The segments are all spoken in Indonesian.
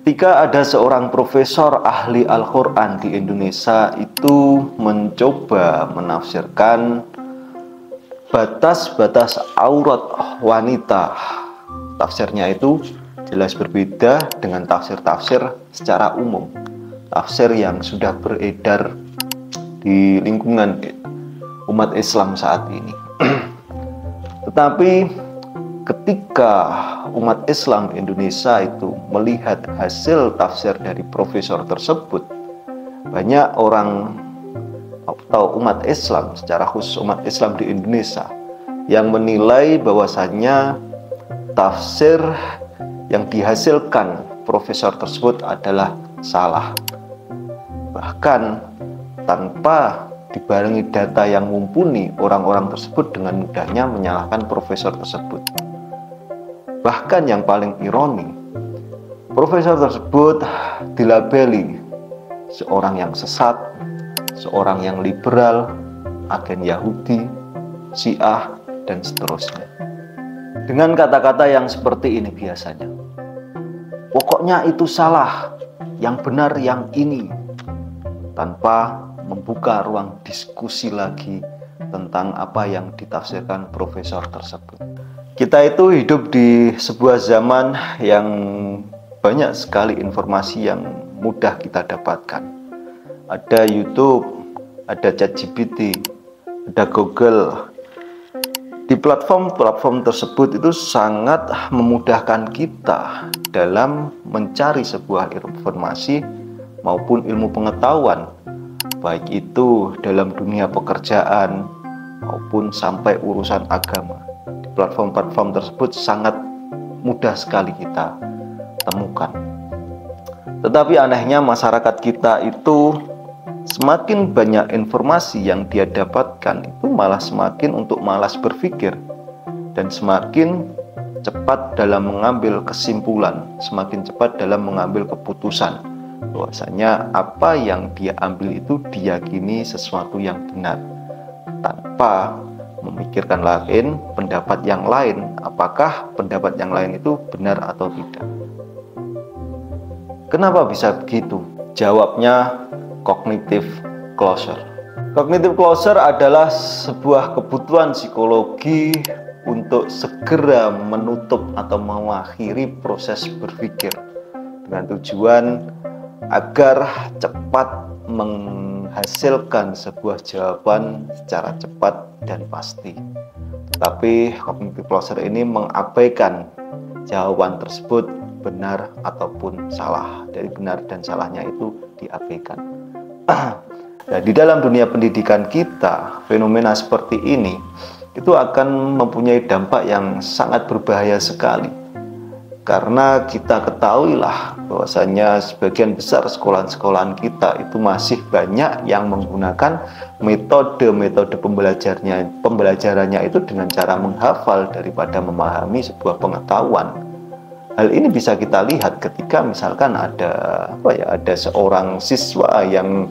Ketika ada seorang profesor ahli Al-Quran di Indonesia itu mencoba menafsirkan batas-batas aurat wanita, tafsirnya itu jelas berbeda dengan tafsir-tafsir secara umum, tafsir yang sudah beredar di lingkungan umat Islam saat ini. Tetapi ketika umat Islam Indonesia itu melihat hasil tafsir dari profesor tersebut, banyak orang atau umat Islam, secara khusus umat Islam di Indonesia, yang menilai bahwasannya tafsir yang dihasilkan profesor tersebut adalah salah. Bahkan tanpa dibarengi data yang mumpuni, orang-orang tersebut dengan mudahnya menyalahkan profesor tersebut. Bahkan yang paling ironi, profesor tersebut dilabeli seorang yang sesat, seorang yang liberal, agen Yahudi, Syiah, dan seterusnya. Dengan kata-kata yang seperti ini biasanya, pokoknya itu salah, yang benar yang ini, tanpa membuka ruang diskusi lagi tentang apa yang ditafsirkan profesor tersebut. Kita itu hidup di sebuah zaman yang banyak sekali informasi yang mudah kita dapatkan. Ada YouTube, ada ChatGPT, ada Google. Di platform-platform tersebut itu sangat memudahkan kita dalam mencari sebuah informasi maupun ilmu pengetahuan, baik itu dalam dunia pekerjaan maupun sampai urusan agama. Di platform-platform tersebut sangat mudah sekali kita temukan. Tetapi anehnya masyarakat kita itu semakin banyak informasi yang dia dapatkan, itu malah semakin untuk malas berpikir dan semakin cepat dalam mengambil kesimpulan, semakin cepat dalam mengambil keputusan bahwasanya apa yang dia ambil itu diyakini sesuatu yang benar tanpa memikirkan lain, pendapat yang lain, apakah pendapat yang lain itu benar atau tidak. Kenapa bisa begitu? Jawabnya cognitive closure. Cognitive closure adalah sebuah kebutuhan psikologi untuk segera menutup atau mengakhiri proses berpikir dengan tujuan agar cepat menghasilkan sebuah jawaban secara cepat dan pasti. Tapi cognitive closure ini mengabaikan jawaban tersebut benar ataupun salah. Dari benar dan salahnya itu diabaikan. Nah, di dalam dunia pendidikan kita, fenomena seperti ini itu akan mempunyai dampak yang sangat berbahaya sekali. Karena kita ketahuilah bahwasanya sebagian besar sekolahan-sekolahan kita itu masih banyak yang menggunakan metode-metode pembelajarannya itu dengan cara menghafal daripada memahami sebuah pengetahuan. Hal ini bisa kita lihat ketika misalkan ada seorang siswa yang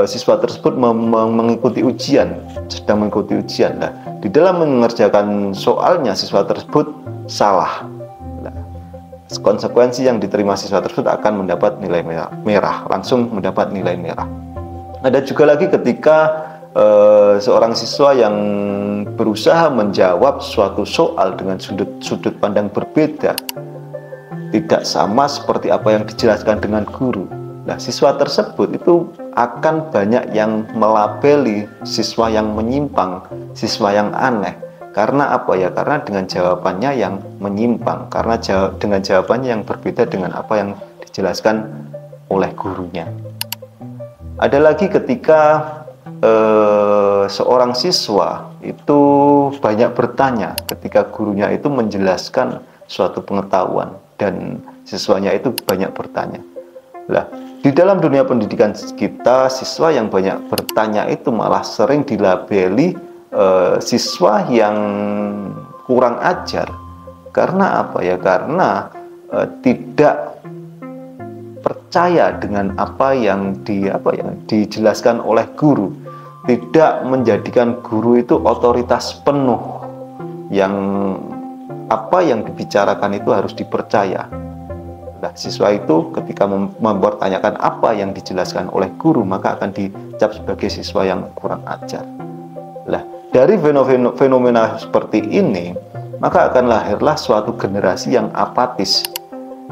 siswa tersebut mengikuti ujian, sedang mengikuti ujian. Nah, di dalam mengerjakan soalnya siswa tersebut salah. Nah, konsekuensi yang diterima siswa tersebut akan mendapat nilai merah, langsung mendapat nilai merah. Ada juga lagi ketika seorang siswa yang berusaha menjawab suatu soal dengan sudut pandang berbeda, tidak sama seperti apa yang dijelaskan dengan guru. Nah, siswa tersebut itu akan banyak yang melabeli siswa yang menyimpang, siswa yang aneh. Karena apa ya? Karena dengan jawabannya yang menyimpang, karena dengan jawabannya yang berbeda dengan apa yang dijelaskan oleh gurunya. Ada lagi ketika seorang siswa itu banyak bertanya ketika gurunya itu menjelaskan suatu pengetahuan dan siswanya itu banyak bertanya. Lah, di dalam dunia pendidikan kita, siswa yang banyak bertanya itu malah sering dilabeli siswa yang kurang ajar. Karena apa ya? Karena tidak percaya dengan apa yang dijelaskan oleh guru, tidak menjadikan guru itu otoritas penuh yang apa yang dibicarakan itu harus dipercaya. Nah, siswa itu ketika mempertanyakan apa yang dijelaskan oleh guru, maka akan dicap sebagai siswa yang kurang ajar. Nah, dari fenomena seperti ini, maka akan lahirlah suatu generasi yang apatis,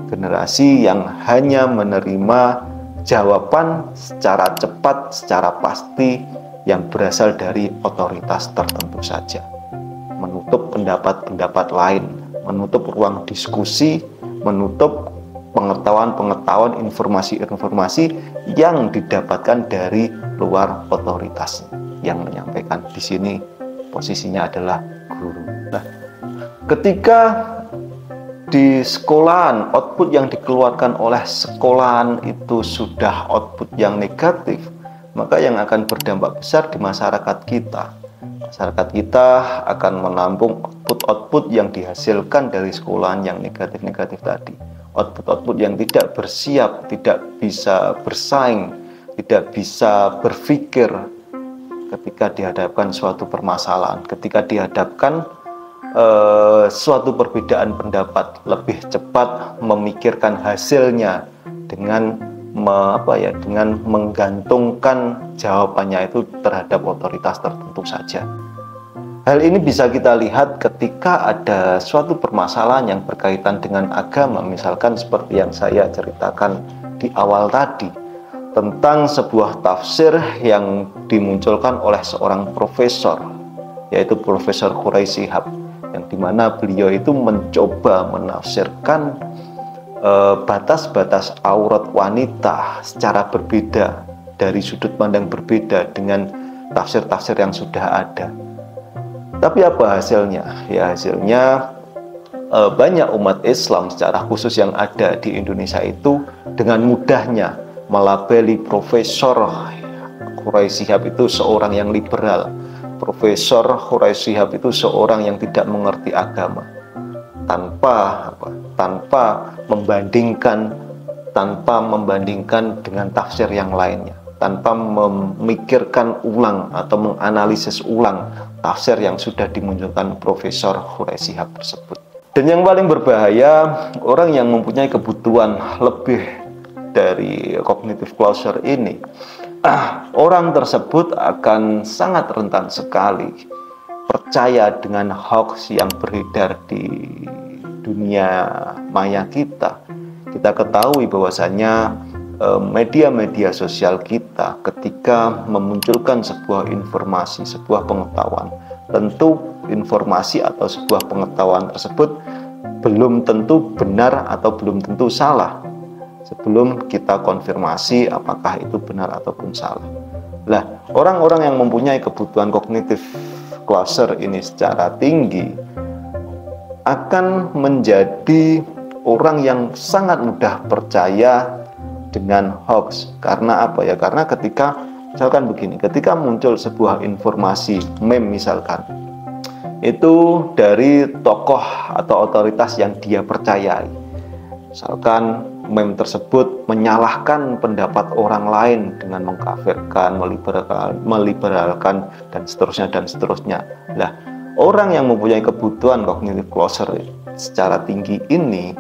generasi yang hanya menerima jawaban secara cepat, secara pasti yang berasal dari otoritas tertentu saja, menutup pendapat-pendapat lain, menutup ruang diskusi, menutup pengetahuan-pengetahuan, informasi-informasi yang didapatkan dari luar otoritas. Yang menyampaikan di sini posisinya adalah guru. Nah, ketika di sekolahan output yang dikeluarkan oleh sekolahan itu sudah output yang negatif, maka yang akan berdampak besar di masyarakat kita. Masyarakat kita akan menampung output-output yang dihasilkan dari sekolahan yang negatif-negatif tadi. Output-output yang tidak bersiap, tidak bisa bersaing, tidak bisa berpikir ketika dihadapkan suatu permasalahan, ketika dihadapkan suatu perbedaan pendapat, lebih cepat memikirkan hasilnya dengan dengan menggantungkan jawabannya itu terhadap otoritas tertentu saja. Hal ini bisa kita lihat ketika ada suatu permasalahan yang berkaitan dengan agama, misalkan seperti yang saya ceritakan di awal tadi, tentang sebuah tafsir yang dimunculkan oleh seorang profesor, yaitu Profesor Quraisy Shihab, yang dimana beliau itu mencoba menafsirkan batas-batas aurat wanita secara berbeda, dari sudut pandang berbeda dengan tafsir-tafsir yang sudah ada. Tapi apa hasilnya? Ya, hasilnya banyak umat Islam secara khusus yang ada di Indonesia itu dengan mudahnya melabeli Profesor Quraisy Shihab itu seorang yang liberal. Profesor Quraisy Shihab itu seorang yang tidak mengerti agama, tanpa membandingkan dengan tafsir yang lainnya, tanpa memikirkan ulang atau menganalisis ulang tafsir yang sudah dimunculkan Profesor Quraisy Shihab tersebut. Dan yang paling berbahaya, orang yang mempunyai kebutuhan lebih dari cognitive closure ini, orang tersebut akan sangat rentan sekali percaya dengan hoax yang beredar di dunia maya kita. Kita ketahui bahwasanya media-media sosial kita ketika memunculkan sebuah informasi, sebuah pengetahuan, tentu informasi atau sebuah pengetahuan tersebut belum tentu benar atau belum tentu salah sebelum kita konfirmasi apakah itu benar ataupun salah. Nah, orang-orang yang mempunyai kebutuhan kognitif closure ini secara tinggi akan menjadi orang yang sangat mudah percaya dengan hoax. Karena apa ya? Karena ketika misalkan begini, ketika muncul sebuah informasi meme misalkan, itu dari tokoh atau otoritas yang dia percayai, misalkan meme tersebut menyalahkan pendapat orang lain dengan mengkafirkan, meliberalkan dan seterusnya. Nah, orang yang mempunyai kebutuhan cognitive closure secara tinggi ini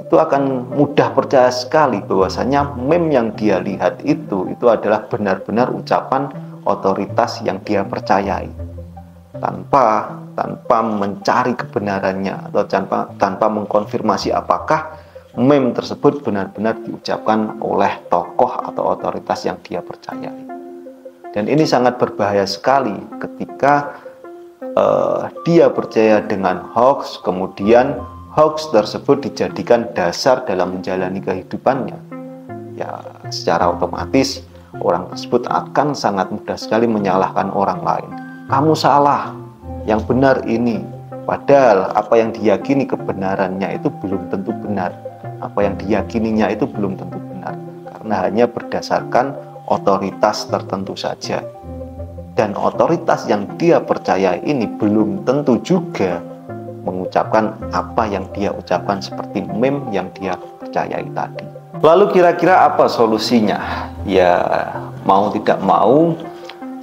itu akan mudah percaya sekali bahwasanya meme yang dia lihat itu adalah benar-benar ucapan otoritas yang dia percayai, tanpa mencari kebenarannya atau tanpa mengkonfirmasi apakah meme tersebut benar-benar diucapkan oleh tokoh atau otoritas yang dia percayai. Dan ini sangat berbahaya sekali ketika dia percaya dengan hoax, kemudian hoax tersebut dijadikan dasar dalam menjalani kehidupannya. Ya, secara otomatis orang tersebut akan sangat mudah sekali menyalahkan orang lain. Kamu salah, yang benar ini. Padahal apa yang diyakini kebenarannya itu belum tentu benar. Apa yang diyakininya itu belum tentu benar, karena hanya berdasarkan otoritas tertentu saja. Dan otoritas yang dia percaya ini belum tentu juga mengucapkan apa yang dia ucapkan seperti meme yang dia percayai tadi. Lalu kira-kira apa solusinya? Ya, mau tidak mau,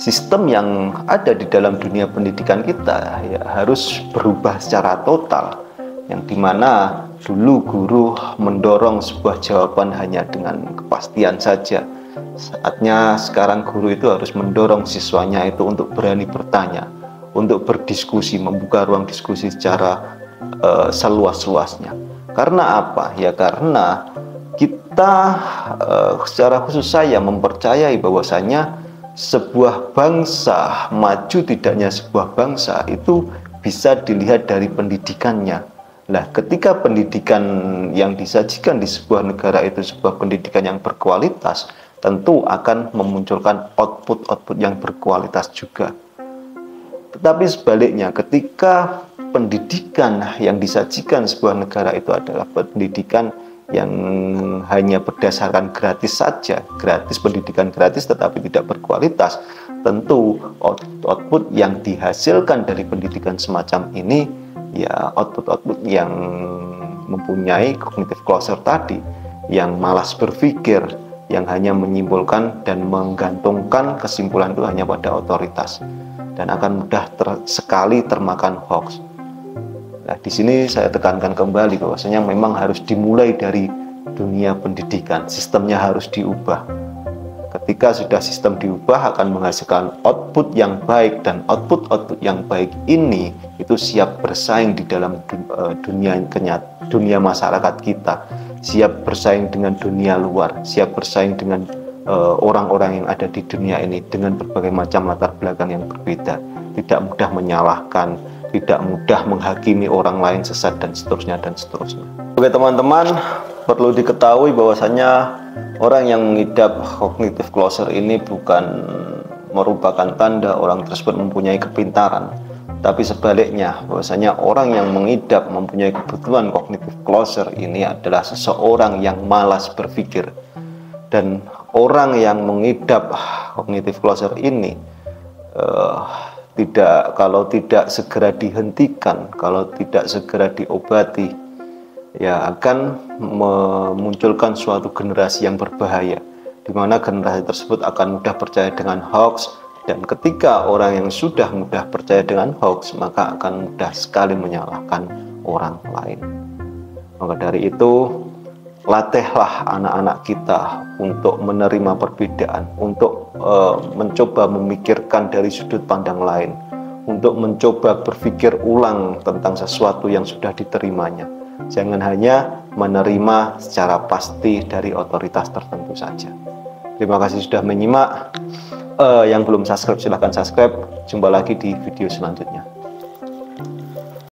sistem yang ada di dalam dunia pendidikan kita ya harus berubah secara total. yang dimana dulu guru mendorong sebuah jawaban hanya dengan kepastian saja. Saatnya sekarang guru itu harus mendorong siswanya itu untuk berani bertanya, untuk berdiskusi, membuka ruang diskusi secara seluas-luasnya. Karena apa? Ya karena kita secara khusus saya mempercayai bahwasanya sebuah bangsa maju tidaknya sebuah bangsa itu bisa dilihat dari pendidikannya. Nah, ketika pendidikan yang disajikan di sebuah negara itu sebuah pendidikan yang berkualitas, tentu akan memunculkan output-output yang berkualitas juga. Tetapi sebaliknya, ketika pendidikan yang disajikan sebuah negara itu adalah pendidikan yang hanya berdasarkan gratis saja, gratis, pendidikan gratis tetapi tidak berkualitas, tentu output yang dihasilkan dari pendidikan semacam ini ya output-output yang mempunyai cognitive closure tadi, yang malas berpikir, yang hanya menyimpulkan dan menggantungkan kesimpulan itu hanya pada otoritas, dan akan mudah sekali termakan hoax. Nah, di sini saya tekankan kembali bahwasanya memang harus dimulai dari dunia pendidikan, sistemnya harus diubah. Ketika sudah sistem diubah akan menghasilkan output yang baik, dan output-output yang baik ini itu siap bersaing di dalam dunia masyarakat kita, siap bersaing dengan dunia luar, siap bersaing dengan orang-orang yang ada di dunia ini dengan berbagai macam latar belakang yang berbeda, tidak mudah menyalahkan, tidak mudah menghakimi orang lain sesat, dan seterusnya dan seterusnya. Oke teman-teman, perlu diketahui bahwasanya orang yang mengidap cognitive closure ini bukan merupakan tanda orang tersebut mempunyai kepintaran, tapi sebaliknya bahwasanya orang yang mengidap mempunyai kebutuhan cognitive closure ini adalah seseorang yang malas berpikir. Dan orang yang mengidap cognitive closure ini kalau tidak segera dihentikan, kalau tidak segera diobati, ya akan memunculkan suatu generasi yang berbahaya, di mana generasi tersebut akan mudah percaya dengan hoax, dan ketika orang yang sudah mudah percaya dengan hoax maka akan mudah sekali menyalahkan orang lain. Maka dari itu, latihlah anak-anak kita untuk menerima perbedaan, untuk mencoba memikirkan dari sudut pandang lain, untuk mencoba berpikir ulang tentang sesuatu yang sudah diterimanya. Jangan hanya menerima secara pasti dari otoritas tertentu saja. Terima kasih sudah menyimak. Yang belum subscribe silahkan subscribe. Jumpa lagi di video selanjutnya.